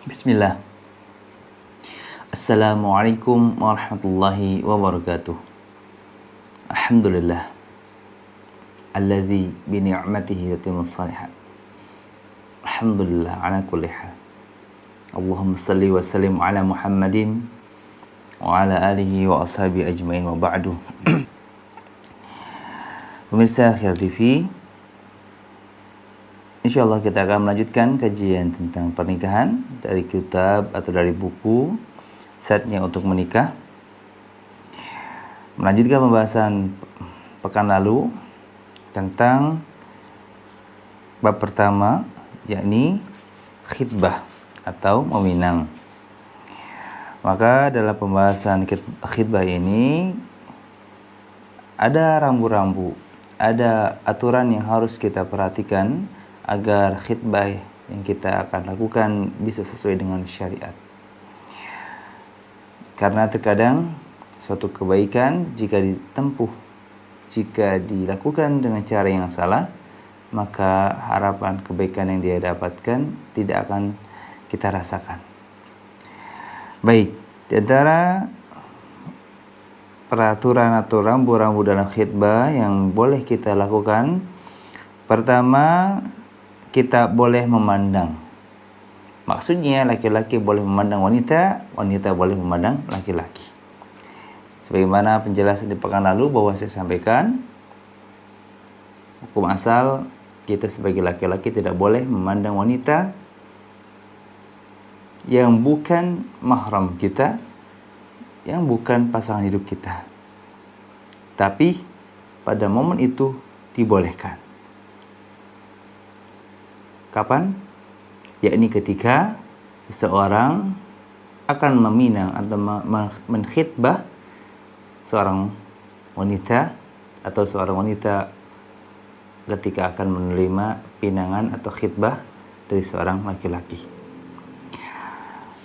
Bismillah. Assalamualaikum warahmatullahi wabarakatuh. Alhamdulillah alladzi bi ni'matihi tatimmus shalihat. Alhamdulillah ala kulli hal. Allahumma salli wa sallim ala Muhammadin wa ala alihi wa ashabihi ajmain wa ba'du. Pemirsa Khair TV, insyaallah kita akan melanjutkan kajian tentang pernikahan dari kitab atau dari buku Setnya untuk Menikah. Melanjutkan pembahasan pekan lalu tentang bab pertama, yakni khitbah atau meminang. Maka dalam pembahasan khitbah ini ada rambu-rambu, ada aturan yang harus kita perhatikan agar khitbah yang kita akan lakukan bisa sesuai dengan syariat. Karena terkadang suatu kebaikan jika dilakukan dengan cara yang salah, maka harapan kebaikan yang dia dapatkan tidak akan kita rasakan. Baik, di antara peraturan atau rambu-rambu dalam khitbah yang boleh kita lakukan, pertama, kita boleh memandang. Maksudnya laki-laki boleh memandang wanita, wanita boleh memandang laki-laki. Sebagaimana penjelasan di pekan lalu bahwa saya sampaikan, hukum asal kita sebagai laki-laki tidak boleh memandang wanita yang bukan mahram kita, yang bukan pasangan hidup kita. Tapi pada momen itu dibolehkan. Kapan? Yakni ketika seseorang akan meminang atau menkhitbah seorang wanita, atau seorang wanita ketika akan menerima pinangan atau khitbah dari seorang laki-laki.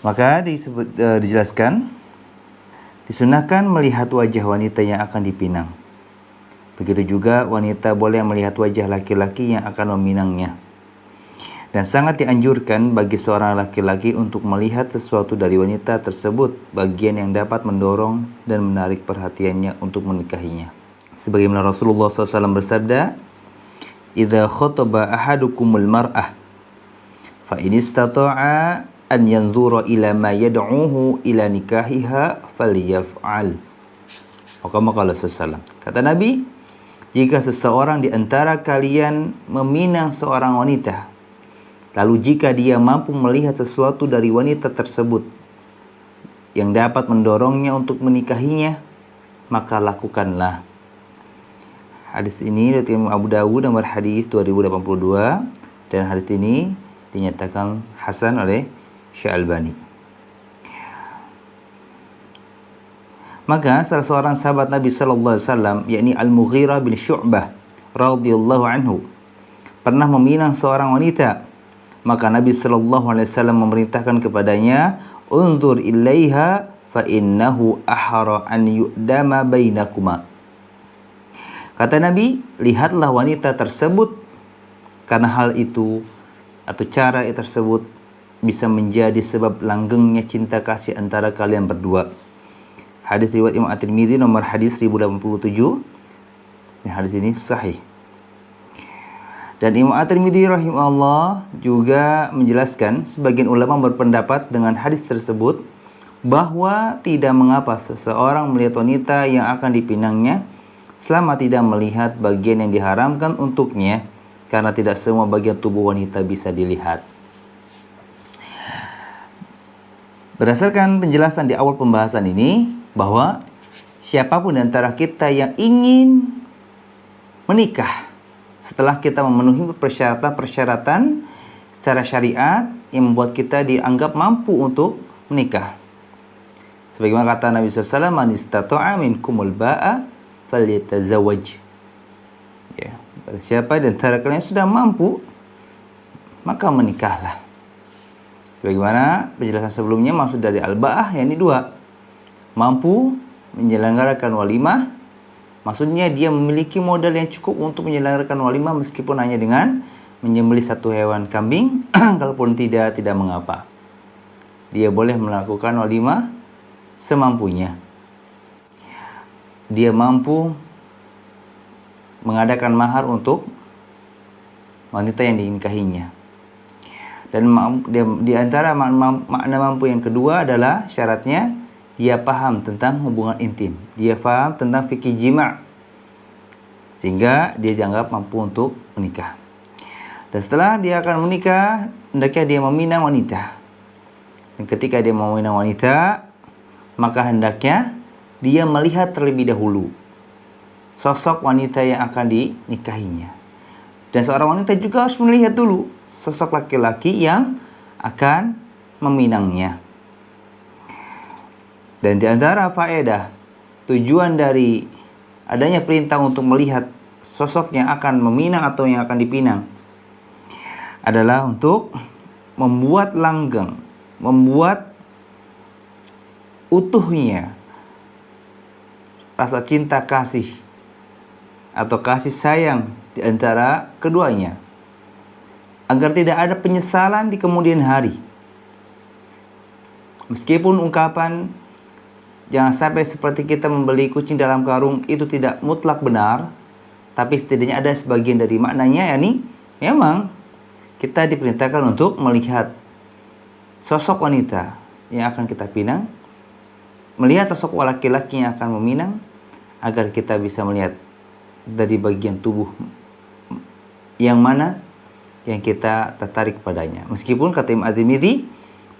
Maka dijelaskan, disunahkan melihat wajah wanita yang akan dipinang. Begitu juga wanita boleh melihat wajah laki-laki yang akan meminangnya. Dan sangat dianjurkan bagi seorang laki-laki untuk melihat sesuatu dari wanita tersebut, bagian yang dapat mendorong dan menarik perhatiannya untuk menikahinya. Sebagaimana Rasulullah SAW bersabda, "Idza khataba ahadukumul mar'ah, fa in istata'a an yanzura ila ma yad'uhu ila nikahiha falyaf'al." Kata Nabi, jika seseorang di antara kalian meminang seorang wanita, lalu jika dia mampu melihat sesuatu dari wanita tersebut yang dapat mendorongnya untuk menikahinya, maka lakukanlah. Hadis ini dari Imam Abu Dawud nomor hadis 2082, dan hadis ini dinyatakan hasan oleh Syekh Albani. Maka salah seorang sahabat Nabi sallallahu alaihi wasallam, yakni Al-Mughirah bin Syu'bah radhiyallahu anhu, pernah meminang seorang wanita. Maka Nabi sallallahu alaihi wasallam memerintahkan kepadanya, "Unzur ilaiha fa innahu ahra an yu'dama bainakuma." Kata Nabi, lihatlah wanita tersebut, karena hal itu atau cara tersebut bisa menjadi sebab langgengnya cinta kasih antara kalian berdua. Hadis riwayat Imam At-Tirmidzi nomor hadis 1087. Dan hadis ini sahih. Dan Imam At-Tirmidzi rahimahullah juga menjelaskan, sebagian ulama berpendapat dengan hadis tersebut bahwa tidak mengapa seseorang melihat wanita yang akan dipinangnya selama tidak melihat bagian yang diharamkan untuknya, karena tidak semua bagian tubuh wanita bisa dilihat. Berdasarkan penjelasan di awal pembahasan ini, bahwa siapapun di antara kita yang ingin menikah setelah kita memenuhi persyaratan-persyaratan secara syariat yang membuat kita dianggap mampu untuk menikah. Sebagaimana kata Nabi SAW, "Man istata'a minkumul ba'a falyatazawwaj." Ya, siapa di antara kalian sudah mampu, maka menikahlah. Sebagaimana penjelasan sebelumnya, maksud dari al-ba'ah yakni dua. Mampu menyelenggarakan walimah, maksudnya dia memiliki modal yang cukup untuk menyelenggarakan walimah meskipun hanya dengan menyembelih satu hewan kambing, kalaupun tidak mengapa. dia boleh melakukan walimah semampunya. Dia mampu mengadakan mahar untuk wanita yang dinikahinya. Dan di antara makna mampu yang kedua adalah syaratnya dia paham tentang hubungan intim. Dia paham tentang fikih jima' sehingga dia dianggap mampu untuk menikah. Dan setelah dia akan menikah, hendaknya dia meminang wanita. Dan ketika dia meminang wanita, maka hendaknya dia melihat terlebih dahulu sosok wanita yang akan dinikahinya. Dan seorang wanita juga harus melihat dulu sosok laki-laki yang akan meminangnya. Dan di antara faedah tujuan dari adanya perintah untuk melihat sosok yang akan meminang atau yang akan dipinang adalah untuk membuat langgeng, membuat utuhnya rasa cinta kasih atau kasih sayang di antara keduanya, agar tidak ada penyesalan di kemudian hari. Meskipun ungkapan jangan sampai seperti kita membeli kucing dalam karung itu tidak mutlak benar, tapi setidaknya ada sebagian dari maknanya, yakni memang kita diperintahkan untuk melihat sosok wanita yang akan kita pinang, melihat sosok laki-laki yang akan meminang, agar kita bisa melihat dari bagian tubuh yang mana yang kita tertarik padanya. Meskipun kata Imam At-Tirmidzi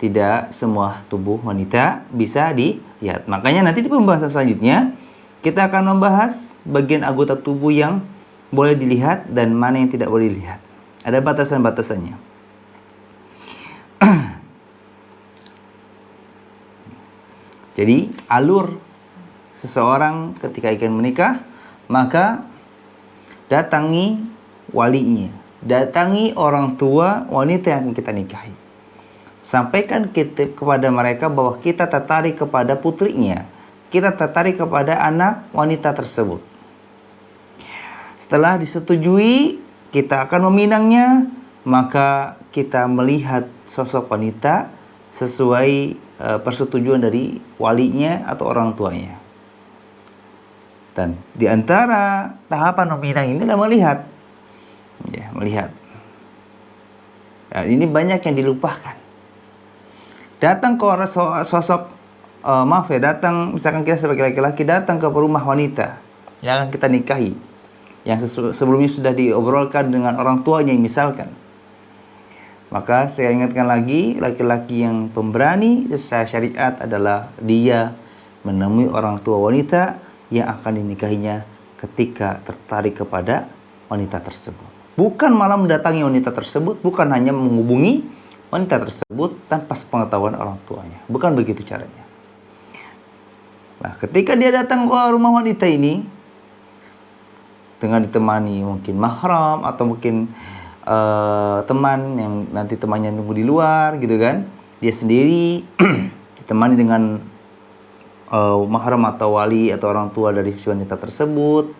tidak semua tubuh wanita bisa dilihat. Makanya nanti di pembahasan selanjutnya kita akan membahas bagian anggota tubuh yang boleh dilihat dan mana yang tidak boleh dilihat. Ada batasan-batasannya. Jadi alur seseorang ketika akan menikah, maka datangi walinya, datangi orang tua wanita yang akan kita nikahi. Sampaikan kepada mereka bahwa kita tertarik kepada putrinya, kita tertarik kepada anak wanita tersebut. Setelah disetujui, kita akan meminangnya, maka kita melihat sosok wanita sesuai persetujuan dari walinya atau orang tuanya. Dan di antara tahapan meminang ini adalah melihat. Ya, melihat. Dan ini banyak yang dilupakan. Datang ke orang sosok, datang, misalkan kita sebagai laki-laki datang ke rumah wanita yang akan kita nikahi, yang sebelumnya sudah diobrolkan dengan orang tuanya misalkan. Maka saya ingatkan lagi, laki-laki yang pemberani secara syariat adalah dia menemui orang tua wanita yang akan dinikahinya ketika tertarik kepada wanita tersebut. Bukan malah mendatangi wanita tersebut, bukan hanya menghubungi wanita tersebut tanpa sepengetahuan orang tuanya. Bukan begitu caranya. Nah, ketika dia datang ke rumah wanita ini dengan ditemani mungkin mahram atau mungkin teman yang nanti temannya nunggu di luar gitu kan, dia sendiri ditemani dengan mahram atau wali atau orang tua dari wanita tersebut.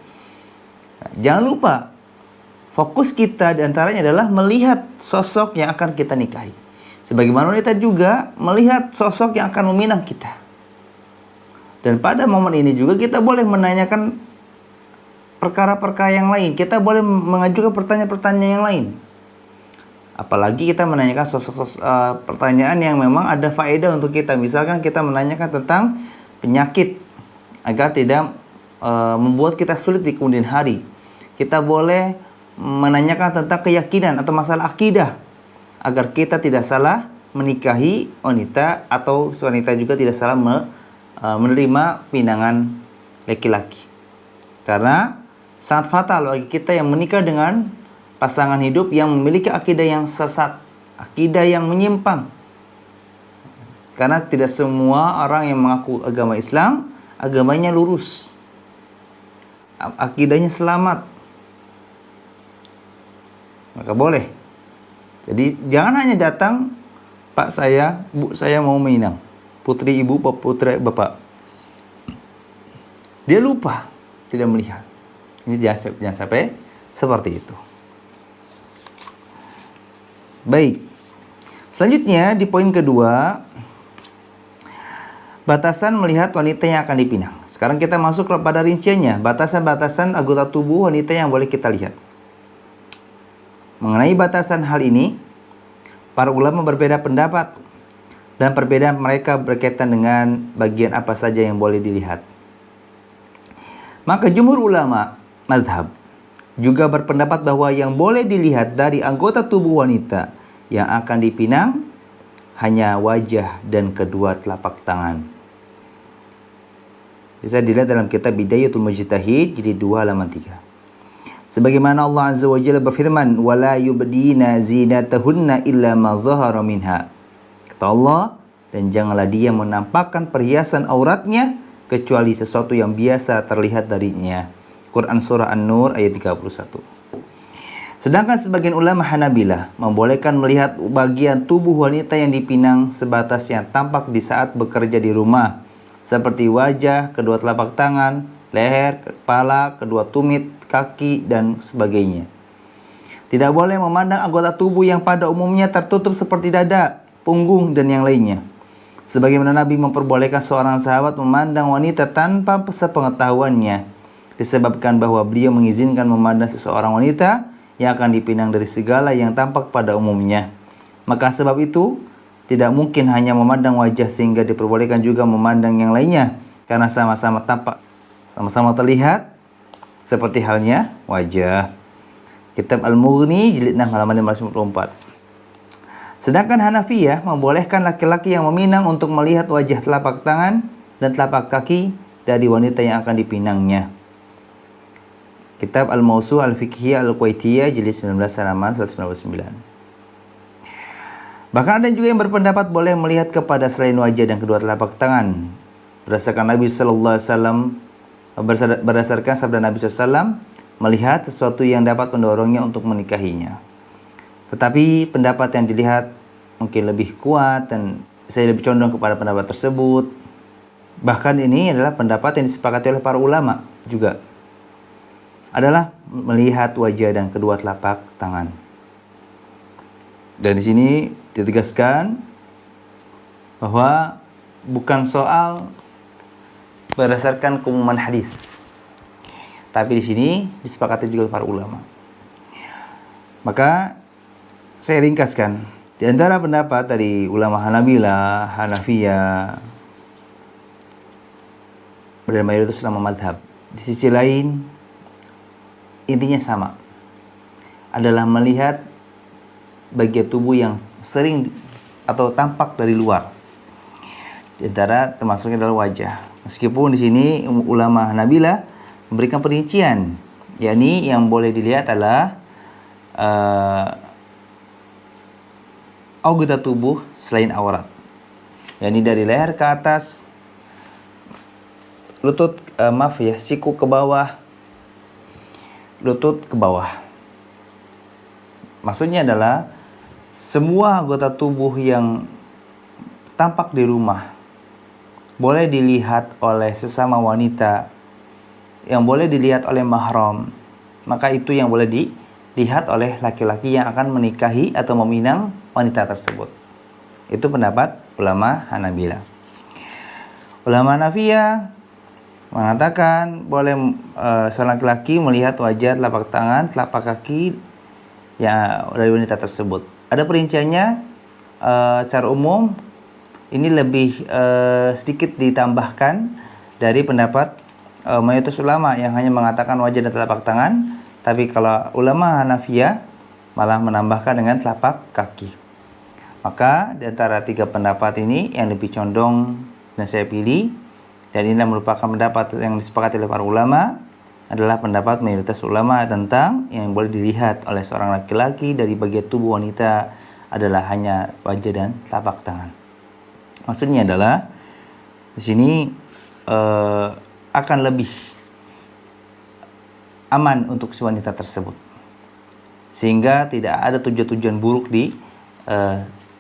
Nah, jangan lupa fokus kita diantaranya adalah melihat sosok yang akan kita nikahi. Sebagaimana wanita juga melihat sosok yang akan meminang kita. Dan pada momen ini juga kita boleh menanyakan perkara-perkara yang lain. Kita boleh mengajukan pertanyaan-pertanyaan yang lain. Apalagi kita menanyakan pertanyaan yang memang ada faedah untuk kita. Misalkan kita menanyakan tentang penyakit agar tidak membuat kita sulit di kemudian hari. Kita boleh menanyakan tentang keyakinan atau masalah akidah agar kita tidak salah menikahi wanita atau wanita juga tidak salah menerima pinangan laki-laki. Karena sangat fatal bagi kita yang menikah dengan pasangan hidup yang memiliki akidah yang sesat, akidah yang menyimpang. Karena tidak semua orang yang mengaku agama Islam, agamanya lurus, akidahnya selamat. Maka boleh. Jadi jangan hanya datang, Pak saya, Bu saya mau meminang, putri ibu, putri bapak. Dia lupa, tidak melihat. Ini jangan sampai seperti itu. Baik. Selanjutnya di poin kedua, Batasan melihat wanita yang akan dipinang. Sekarang kita masuk kepada rinciannya, batasan-batasan anggota tubuh wanita yang boleh kita lihat. Mengenai batasan hal ini, para ulama berbeda pendapat, dan perbedaan mereka berkaitan dengan bagian apa saja yang boleh dilihat. Maka jumhur ulama mazhab juga berpendapat bahwa yang boleh dilihat dari anggota tubuh wanita yang akan dipinang hanya wajah dan kedua telapak tangan. Bisa dilihat dalam kitab Bidayatul Mujtahid jilid 2 halaman 3. Sebagaimana Allah Azza wa Jalla berfirman, "Wala yubdina zinatahunna illa ma dhahara minha." Kata Allah, dan janganlah dia menampakkan perhiasan auratnya kecuali sesuatu yang biasa terlihat darinya. Quran surah An-Nur ayat 31. Sedangkan sebagian ulama Hanabilah membolehkan melihat bagian tubuh wanita yang dipinang sebatas yang tampak di saat bekerja di rumah, seperti wajah, kedua telapak tangan, leher, kepala, kedua tumit, kaki, dan sebagainya. Tidak boleh memandang anggota tubuh yang pada umumnya tertutup seperti dada, punggung, dan yang lainnya. Sebagaimana Nabi memperbolehkan seorang sahabat memandang wanita tanpa sepengetahuannya, disebabkan bahwa beliau mengizinkan memandang seseorang wanita yang akan dipinang dari segala yang tampak pada umumnya. Maka sebab itu, tidak mungkin hanya memandang wajah sehingga diperbolehkan juga memandang yang lainnya, karena sama-sama tampak, sama-sama terlihat, seperti halnya wajah. Kitab Al-Mughni jilid 6 halaman 554. Sedangkan Hanafiyah membolehkan laki-laki yang meminang untuk melihat wajah, telapak tangan, dan telapak kaki dari wanita yang akan dipinangnya. Kitab Al-Mawsu' Al-Fiqhiyah Al-Kuwaitiyah jilid 19 halaman 199. Bahkan ada juga yang berpendapat boleh melihat kepada selain wajah dan kedua telapak tangan. Berdasarkan Nabi sallallahu alaihi wasallam, berdasarkan sabda Nabi sallallahu alaihi wasallam, melihat sesuatu yang dapat mendorongnya untuk menikahinya. Tetapi pendapat yang dilihat mungkin lebih kuat dan saya lebih condong kepada pendapat tersebut. Bahkan ini adalah pendapat yang disepakati oleh para ulama juga, adalah melihat wajah dan kedua telapak tangan. Dan di sini ditegaskan bahwa bukan soal berdasarkan keumuman hadis, tapi di sini disepakati juga oleh para ulama. Maka saya ringkaskan, di antara pendapat dari ulama Hanabilah, Hanafiyah, dan mayoritas ulama madhab, di sisi lain intinya sama, adalah melihat bagian tubuh yang sering atau tampak dari luar. Di antara termasuknya adalah wajah. Meskipun di sini ulama Hanabilah memberikan perincian, yakni yang boleh dilihat adalah anggota tubuh selain aurat, yakni dari leher ke atas, lutut, siku ke bawah, lutut ke bawah. Maksudnya adalah semua anggota tubuh yang tampak di rumah boleh dilihat oleh sesama wanita, yang boleh dilihat oleh mahram. Maka itu yang boleh dilihat oleh laki-laki yang akan menikahi atau meminang wanita tersebut. Itu pendapat ulama Hanabilah. Ulama Hanafiyah mengatakan boleh seorang laki-laki melihat wajah, telapak tangan, telapak kaki ya dari wanita tersebut. Ada perinciannya, secara umum ini lebih sedikit ditambahkan dari pendapat mayoritas ulama yang hanya mengatakan wajah dan telapak tangan, tapi kalau ulama Hanafiyah malah menambahkan dengan telapak kaki. Maka di antara tiga pendapat ini yang lebih condong dan saya pilih, dan ini merupakan pendapat yang disepakati oleh para ulama, adalah pendapat mayoritas ulama tentang yang boleh dilihat oleh seorang laki-laki dari bagian tubuh wanita adalah hanya wajah dan telapak tangan. Maksudnya adalah di sini akan lebih aman untuk si wanita tersebut, sehingga tidak ada tujuan-tujuan buruk di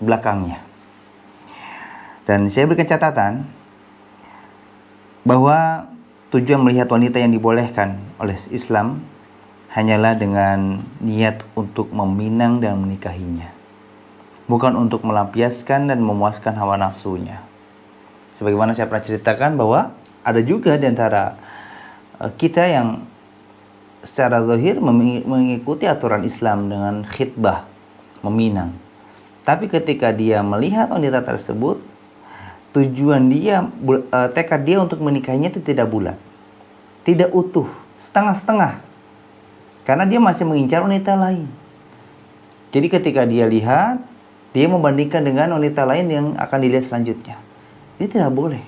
belakangnya. Dan saya berikan catatan bahwa tujuan melihat wanita yang dibolehkan oleh Islam hanyalah dengan niat untuk meminang dan menikahinya, bukan untuk melampiaskan dan memuaskan hawa nafsunya. Sebagaimana saya pernah ceritakan bahwa ada juga di antara kita yang secara zahir mengikuti aturan Islam dengan khitbah, meminang. Tapi ketika dia melihat wanita tersebut, tujuan dia, tekad dia untuk menikahinya itu tidak bulat, tidak utuh, setengah-setengah. Karena dia masih mengincar wanita lain. Jadi ketika dia lihat, dia membandingkan dengan wanita lain yang akan dilihat selanjutnya. Ini tidak boleh.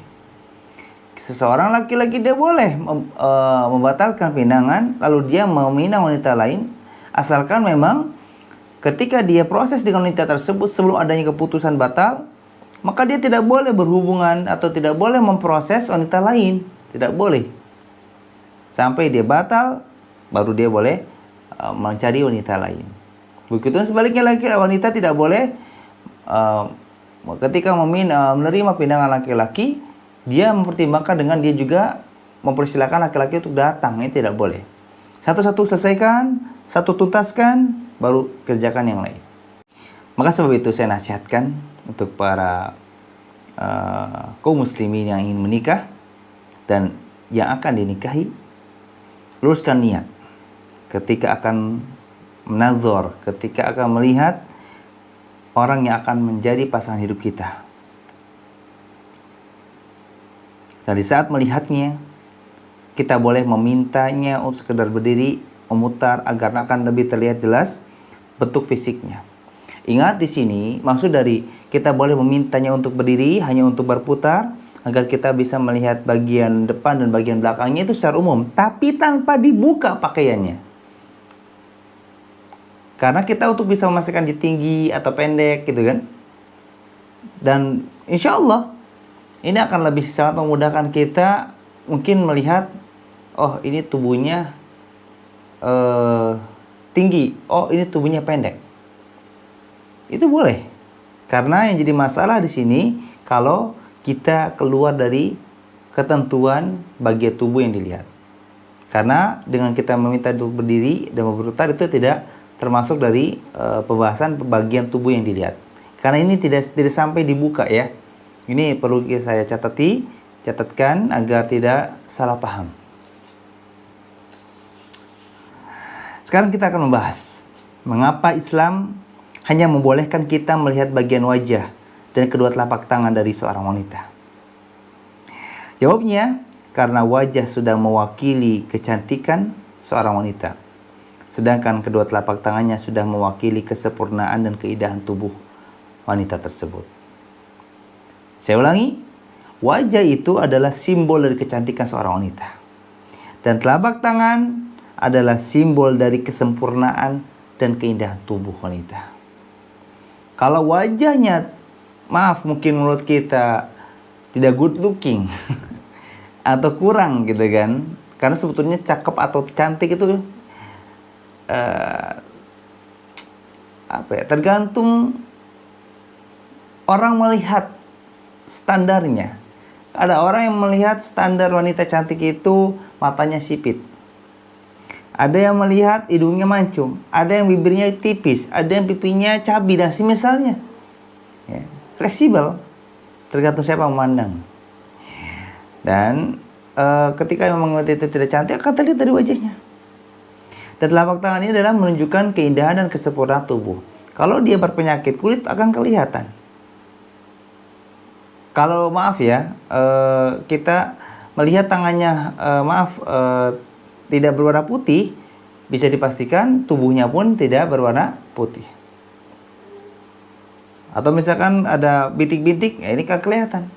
Seseorang laki-laki dia boleh membatalkan pinangan, lalu dia meminang wanita lain, asalkan memang ketika dia proses dengan wanita tersebut sebelum adanya keputusan batal, maka dia tidak boleh berhubungan atau tidak boleh memproses wanita lain. Tidak boleh. Sampai dia batal, baru dia boleh mencari wanita lain. Begitu sebaliknya lagi, wanita tidak boleh ketika menerima pinangan laki-laki, dia mempertimbangkan dengan dia juga mempersilahkan laki-laki untuk datang. Ini tidak boleh. Satu-satu selesaikan, satu tuntaskan, baru kerjakan yang lain. Maka sebab itu saya nasihatkan untuk para kaum muslimin yang ingin menikah dan yang akan dinikahi, luruskan niat ketika akan menazor, ketika akan melihat orang yang akan menjadi pasangan hidup kita. Dan di saat melihatnya, kita boleh memintanya untuk sekedar berdiri, memutar agar akan lebih terlihat jelas bentuk fisiknya. Ingat di sini maksud dari kita boleh memintanya untuk berdiri hanya untuk berputar agar kita bisa melihat bagian depan dan bagian belakangnya itu secara umum, tapi tanpa dibuka pakaiannya. Karena kita untuk bisa memastikan dia tinggi atau pendek gitu kan. Dan insya Allah ini akan lebih sangat memudahkan kita mungkin melihat, oh ini tubuhnya tinggi, oh ini tubuhnya pendek. Itu boleh. Karena yang jadi masalah di sini kalau kita keluar dari ketentuan bagian tubuh yang dilihat. Karena dengan kita meminta untuk berdiri dan berputar itu tidak termasuk dari pembahasan bagian tubuh yang dilihat. Karena ini tidak sampai dibuka ya. Ini perlu saya catatkan agar tidak salah paham. Sekarang kita akan membahas mengapa Islam hanya membolehkan kita melihat bagian wajah dan kedua telapak tangan dari seorang wanita. Jawabnya, karena wajah sudah mewakili kecantikan seorang wanita, sedangkan kedua telapak tangannya sudah mewakili kesempurnaan dan keindahan tubuh wanita tersebut. Saya ulangi, wajah itu adalah simbol dari kecantikan seorang wanita. Dan telapak tangan adalah simbol dari kesempurnaan dan keindahan tubuh wanita. Kalau wajahnya, maaf mungkin menurut kita tidak good looking atau kurang gitu kan. Karena sebetulnya cakep atau cantik itu tergantung orang melihat standarnya. Ada orang yang melihat standar wanita cantik itu matanya sipit, ada yang melihat hidungnya mancung, ada yang bibirnya tipis, ada yang pipinya cabi dan semisalnya ya, fleksibel, tergantung siapa memandang. Dan ketika memang wanita itu tidak cantik akan terlihat dari wajahnya. Dan telapak tangan ini adalah menunjukkan keindahan dan kesempurnaan tubuh. Kalau dia berpenyakit kulit akan kelihatan. Kalau maaf ya, kita melihat tangannya tidak berwarna putih, bisa dipastikan tubuhnya pun tidak berwarna putih. Atau misalkan ada bintik-bintik, ya ini kan kelihatan.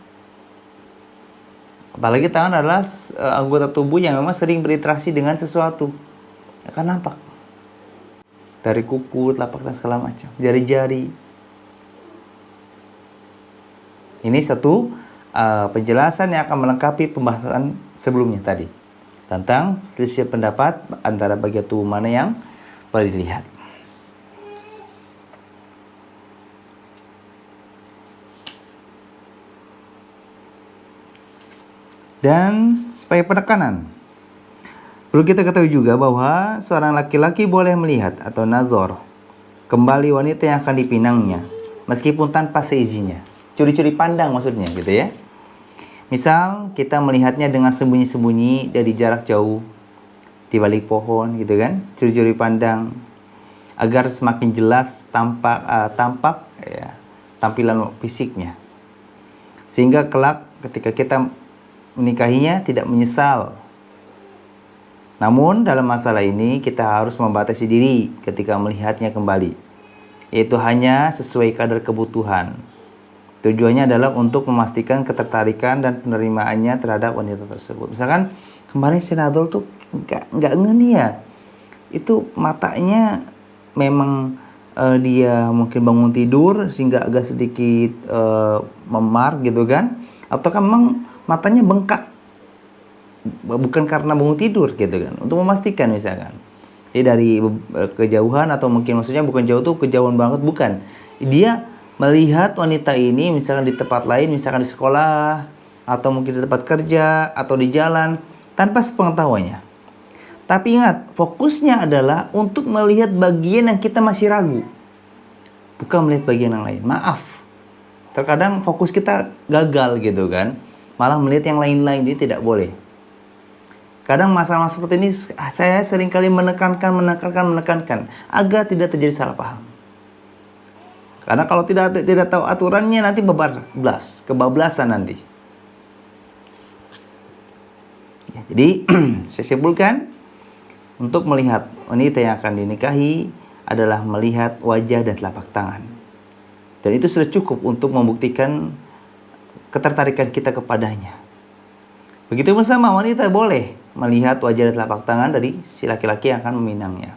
Apalagi tangan adalah anggota tubuh yang memang sering berinteraksi dengan sesuatu. Akan nampak dari kuku, telapak tangan segala macam, jari-jari. Ini satu penjelasan yang akan melengkapi pembahasan sebelumnya tadi tentang selisih pendapat antara bagian tubuh mana yang boleh dilihat. Dan sebagai penekanan, perlu kita ketahui juga bahwa seorang laki-laki boleh melihat atau nazar kembali wanita yang akan dipinangnya meskipun tanpa seizinnya. Curi-curi pandang maksudnya gitu ya. Misal kita melihatnya dengan sembunyi-sembunyi dari jarak jauh, di balik pohon gitu kan, curi-curi pandang, agar semakin jelas tampak ya, tampilan fisiknya. Sehingga kelak ketika kita menikahinya tidak menyesal. Namun dalam masalah ini kita harus membatasi diri ketika melihatnya kembali, yaitu hanya sesuai kadar kebutuhan. Tujuannya adalah untuk memastikan ketertarikan dan penerimaannya terhadap wanita tersebut. Misalkan kemarin si Nadol tuh nggak ngeh ya, itu matanya memang dia mungkin bangun tidur sehingga agak sedikit memar gitu kan, atau kan memang matanya bengkak bukan karena bangun tidur gitu kan, untuk memastikan misalkan. Jadi dari kejauhan, atau mungkin maksudnya bukan jauh tuh kejauhan banget, bukan. Dia melihat wanita ini misalkan di tempat lain, misalkan di sekolah, atau mungkin di tempat kerja, atau di jalan, tanpa sepengetahuannya. Tapi ingat, fokusnya adalah untuk melihat bagian yang kita masih ragu, bukan melihat bagian yang lain. Maaf, terkadang fokus kita gagal gitu kan, malah melihat yang lain-lain. Ini tidak boleh. Kadang masalah seperti ini saya seringkali menekankan agar tidak terjadi salah paham. Karena kalau tidak tahu aturannya nanti kebablasan nanti. Ya, jadi saya simpulkan, untuk melihat wanita yang akan dinikahi adalah melihat wajah dan telapak tangan. Dan itu sudah cukup untuk membuktikan ketertarikan kita kepadanya. Begitu pun sama wanita boleh melihat wajah dan telapak tangan dari si laki-laki yang akan meminangnya.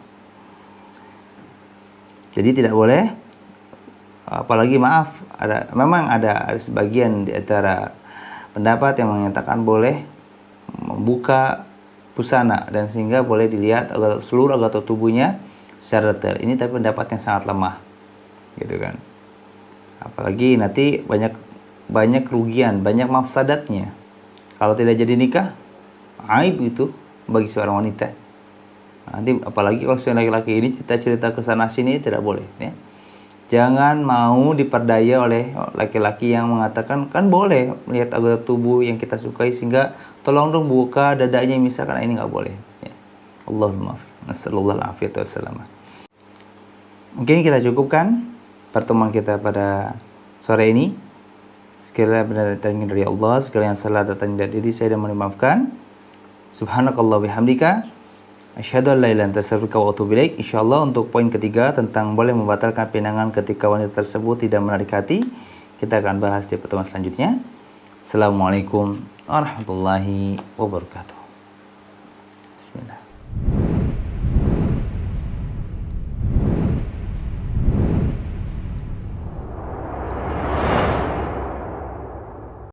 Jadi tidak boleh, apalagi maaf, memang ada sebagian di antara pendapat yang menyatakan boleh membuka busana dan sehingga boleh dilihat seluruh anggota tubuhnya secara detail. Ini tapi pendapat yang sangat lemah, gitu kan. Apalagi nanti banyak kerugian, banyak mafsadatnya. Kalau tidak jadi nikah, aib itu bagi seorang wanita. Nanti apalagi kalau seorang laki-laki ini cerita ke sana sini, tidak boleh ya. Jangan mau diperdaya oleh laki-laki yang mengatakan kan boleh melihat anggota tubuh yang kita sukai, sehingga tolong dong buka dadanya misalkan. Ini nggak boleh ya. Allahumma nasallallahu alaihi wasallam. Mungkin kita cukupkan pertemuan kita pada sore ini. Segala benar datangnya dari Allah, segala yang salah datangnya dari diri saya dan mohon maafkan. Subhanakallah bihamdika, asyhadu an la ilaha illa anta astaghfiruka wa atubu ilaik. Insyaallah untuk poin ketiga tentang boleh membatalkan pinangan ketika wanita tersebut tidak menarik hati, kita akan bahas di pertemuan selanjutnya. Assalamualaikum warahmatullahi wabarakatuh. Bismillah.